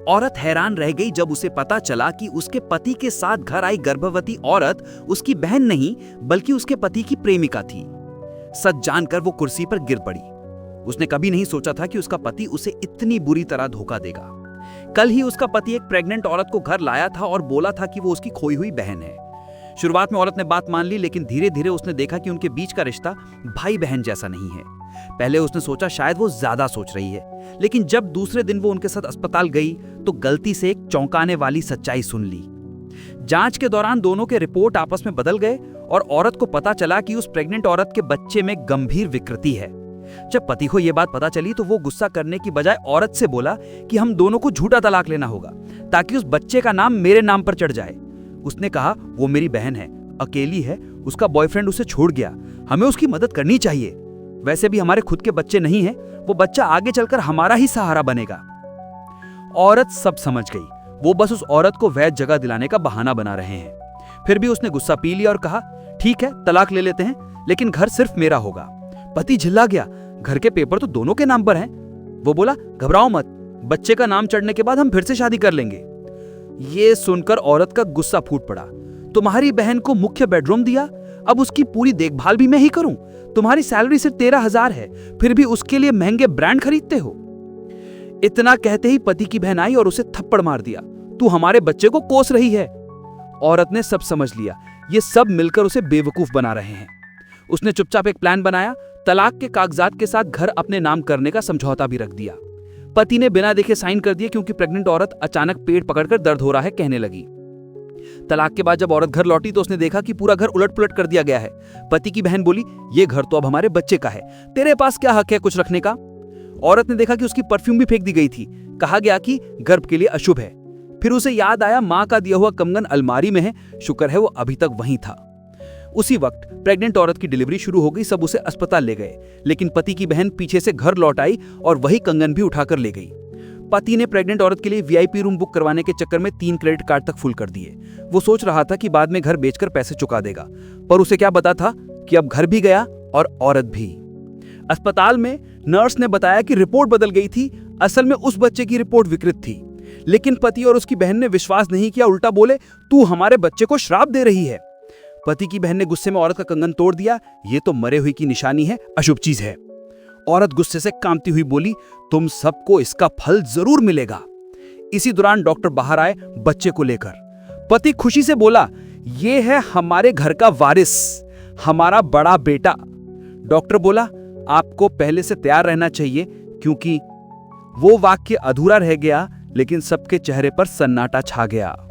औरत हैरान रह गई जब उसे पता चला कि उसके पति के साथ घर आई गर्भवती औरत उसकी बहन नहीं बल्कि उसके पति की प्रेमिका थी। सच जानकर वो कुर्सी पर गिर पड़ी। उसने कभी नहीं सोचा था कि उसका पति उसे इतनी बुरी तरह धोखा देगा। कल ही उसका पति एक प्रेग्नेंट औरत को घर लाया था और बोला था कि वो उसकी खोई हुई बहन है। शुरुआत में औरत ने बात मान ली, लेकिन धीरे धीरे उसने देखा कि उनके बीच का रिश्ता भाई बहन जैसा नहीं है। पहले उसने सोचा शायद वो ज्यादा सोच रही है, लेकिन जब दूसरे दिन वो उनके साथ अस्पताल गई तो गलती से एक चौंकाने वाली सच्चाई सुन ली। जांच के दौरान दोनों के रिपोर्ट आपस में बदल गए और औरत को पता चला कि उस प्रेग्नेंट औरत के बच्चे में गंभीर विकृति है। जब पति को यह बात पता चली तो वो गुस्सा करने की बजाय औरत से बोला कि हम दोनों को झूठा तलाक लेना होगा ताकि उस बच्चे का नाम मेरे नाम पर चढ़ जाए। उसने कहा, वो मेरी बहन है, अकेली है, उसका बॉयफ्रेंड उसे छोड़ गया, हमें उसकी मदद करनी चाहिए। वैसे भी हमारे खुद के बच्चे नहीं हैं, वो बच्चा आगे चलकर हमारा ही सहारा बनेगा। औरत सब समझ गई, वो बस उस औरत को वैध जगह दिलाने का बहाना बना रहे हैं। फिर भी उसने गुस्सा पी लिया और कहा, ठीक है, तलाक ले लेते हैं, लेकिन घर सिर्फ मेरा होगा। पति झिल्ला गया, घर के पेपर तो दोनों के नाम पर हैं। वो बोला, घबराओ मत, बच्चे का नाम चढ़ने के बाद हम फिर से शादी कर लेंगे। ये सुनकर औरत का गुस्सा फूट पड़ा। तुम्हारी बहन को मुख्य बेडरूम दिया, अब उसकी पूरी देखभाल भी मैं ही करूं? तुम्हारी सैलरी सिर्फ 13,000 है, फिर भी उसके लिए महंगे ब्रांड खरीदते हो। इतना कहते ही पति की बहन आई और उसे थप्पड़ मार दिया। तू हमारे बच्चे को कोस रही है। औरत ने सब समझ लिया, ये सब मिलकर उसे बेवकूफ बना रहे हैं। उसने चुपचाप एक प्लान बनाया, तलाक के कागजात के साथ घर अपने नाम करने का समझौता भी रख दिया। पति ने बिना देखे साइन कर दिए क्योंकि प्रेग्नेंट औरत अचानक पेट पकड़कर दर्द हो रहा है कहने लगी। तलाक के बाद जब औरत घर लौटी तो उसने देखा कि पूरा घर उलट-पुलट कर दिया गया है। पति की बहन बोली, ये घर तो अब हमारे बच्चे का है, तेरे पास क्या हक है कुछ रखने का? औरत ने देखा कि उसकी परफ्यूम भी फेंक दी गई थी। कहा गया कि गर्भ के लिए अशुभ है। फिर उसे याद आया, मां का दिया हुआ कंगन अलमारी में है, शुक्र है वो अभी तक वहीं था। उसी वक्त प्रेग्नेंट औरत की डिलीवरी शुरू हो गई। सब उसे अस्पताल ले गए, लेकिन पति की बहन पीछे से घर लौट आई और वही कंगन भी उठाकर ले गई। पति ने प्रेग्नेंट औरत के लिए वीआईपी रूम बुक करवाने के चक्कर में 3 क्रेडिट कार्ड तक फुल कर दिए। वो सोच रहा था कि बाद में घर बेचकर पैसे चुका देगा, पर उसे क्या पता था कि अब घर भी गया और औरत भी। अस्पताल में नर्स ने बताया कि रिपोर्ट बदल गई थी, असल में उस बच्चे की रिपोर्ट विकृत थी। लेकिन पति और उसकी बहन ने विश्वास नहीं किया, उल्टा बोले, तू हमारे बच्चे को श्राप दे रही है। पति की बहन ने गुस्से में औरत का कंगन तोड़ दिया। ये तो मरे हुए की निशानी है, अशुभ चीज है। औरत गुस्से से कांपती हुई बोली, तुम सबको इसका फल जरूर मिलेगा। इसी दौरान डॉक्टर बाहर आए बच्चे को लेकर। पति खुशी से बोला, ये है हमारे घर का वारिस, हमारा बड़ा बेटा। डॉक्टर बोला, आपको पहले से तैयार रहना चाहिए, क्योंकि वो वाक्य अधूरा रह गया, लेकिन सबके चेहरे पर सन्नाटा छा गया।